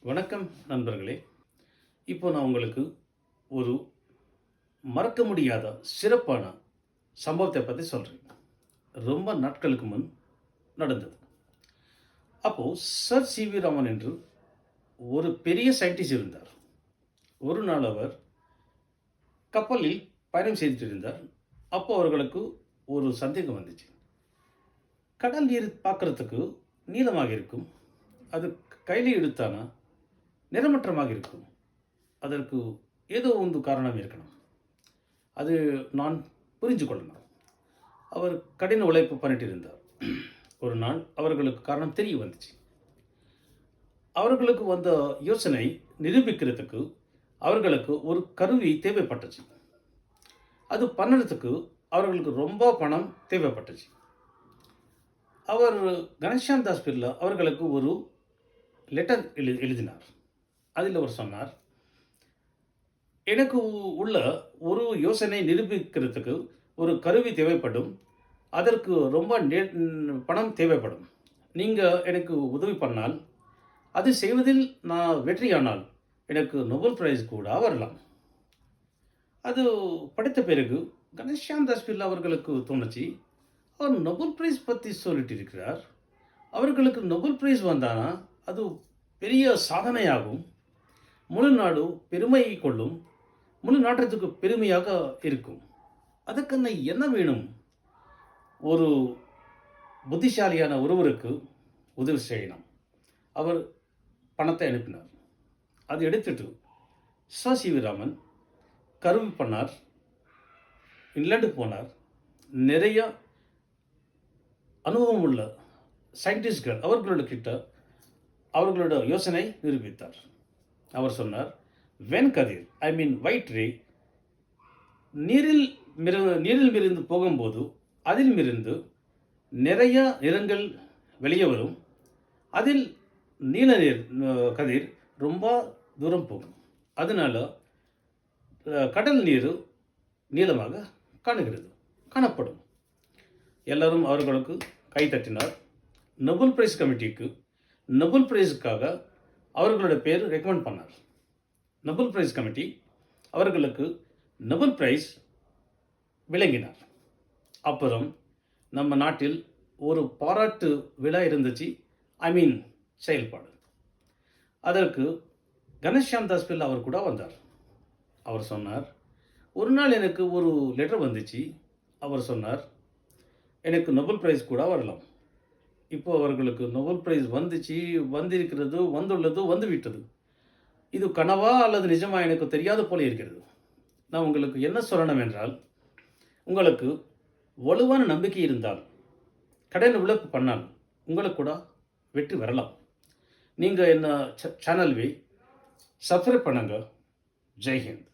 வணக்கம் நண்பர்களே. இப்போ நான் உங்களுக்கு ஒரு மறக்க முடியாத சிறப்பான சம்பவத்தை பற்றி சொல்கிறேன். ரொம்ப நாட்களுக்கு முன் நடந்தது. அப்போ சர் சிவி ராமன் என்று ஒரு பெரிய சயின்டிஸ்ட் இருந்தார். ஒரு நாள் அவர் கப்பலில் பயணம் செய்துட்டு இருந்தார். அப்போ அவர்களுக்கு ஒரு சந்தேகம் வந்துச்சு. கடல் நீர் பார்க்கறதுக்கு நீளமாக இருக்கும், அது கையில் எடுத்தானா நிறமற்றமாக இருக்கும். அதற்கு ஏதோ ಒಂದು காரணம் இருக்கணும். அது நான் புரிஞ்சு கொள்ளணும். அவர் கடின உழைப்பு பண்ணிட்டு இருந்தார். ஒரு நாள் அவர்களுக்கு காரணம் தெரிய வந்துச்சு. அவர்களுக்கு வந்த யோசனை நிரூபிக்கிறதுக்கு அவர்களுக்கு ஒரு கருவி தேவைப்பட்டுச்சு. அது பண்ணுறதுக்கு அவர்களுக்கு ரொம்ப பணம் தேவைப்பட்டுச்சு. அவர் கணேஷான் தாஸ் பிர்லா அவர்களுக்கு ஒரு லெட்டர் எழுதினார். அதில் அவர் சொன்னார், எனக்கு உள்ள ஒரு யோசனை நிரூபிக்கிறதுக்கு ஒரு கருவி தேவைப்படும், அதற்கு ரொம்ப பணம் தேவைப்படும். நீங்கள் எனக்கு உதவி பண்ணால், அது செய்வதில் நான் வெற்றியானால் எனக்கு நோபல் பிரைஸ் கூட வரலாம். அது படித்த பிறகு கணேஷான் தாஸ் பிர்லா அவர்களுக்கு தோணுச்சு, அவர் நோபல் பிரைஸ் பற்றி சொல்லிட்டு இருக்கிறார். அவர்களுக்கு நோபல் பிரைஸ் வந்தானா அது பெரிய சாதனையாகும், முழு நாடு பெருமை கொள்ளும், முழு நாட்டிற்கு பெருமையாக இருக்கும். அதுக்கு என்ன வேணும்? ஒரு புத்திசாலியான ஒருவருக்கு உதவி செய்யணும். அவர் பணத்தை அனுப்பினார். அதை எடுத்துட்டு ச சி வி ராமன் கருவி பண்ணார், இங்கிலாந்து போனார். நிறைய அனுபவம் உள்ள சயின்டிஸ்ட்கள் அவர்களோட கிட்ட அவர்களோட யோசனை நிரூபித்தார். அவர் சொன்னார், வெண்கதிர் ஒயிட் ரே நீரில் மிருந்து போகும்போது அதில் மிருந்து நிறைய நிறங்கள் வெளியே வரும். அதில் நீல நீர் கதிர் ரொம்ப தூரம் போகும். அதனால கடல் நீர் நீளமாக காணப்படும். எல்லாரும் அவர்களுக்கு கை தட்டினார். நோபல் பிரைஸ் கமிட்டிக்கு நோபல் பிரைஸுக்காக அவர்களோட பேர் ரெக்கமெண்ட் பண்ணார். நோபல் பிரைஸ் கமிட்டி அவர்களுக்கு நோபல் பிரைஸ் விளங்கினார். அப்புறம் நம்ம நாட்டில் ஒரு பாராட்டு விழா இருந்துச்சு, செயல்பாடு. அதற்கு கணேஷான் தாஸ் பிர்லா அவர் கூட வந்தார். அவர் சொன்னார், ஒரு நாள் எனக்கு ஒரு லெட்டர் வந்துச்சு. அவர் சொன்னார், எனக்கு நோபல் பிரைஸ் கூட வரலாம். இப்போ அவர்களுக்கு நோபல் பிரைஸ் வந்துவிட்டது. இது கனவா அல்லது நிஜமா எனக்கு தெரியாத போல இருக்கிறது. நான் உங்களுக்கு என்ன சொல்லணும் என்றால், உங்களுக்கு வலுவான நம்பிக்கை இருந்தால், கடின உழைப்பு பண்ணால் உங்களுக்கு கூட வெற்றி வரலாம். நீங்கள் என்ன சேனல்வை சப்ஸ்கிரைப் பண்ணுங்க. ஜெய் ஹிந்த்.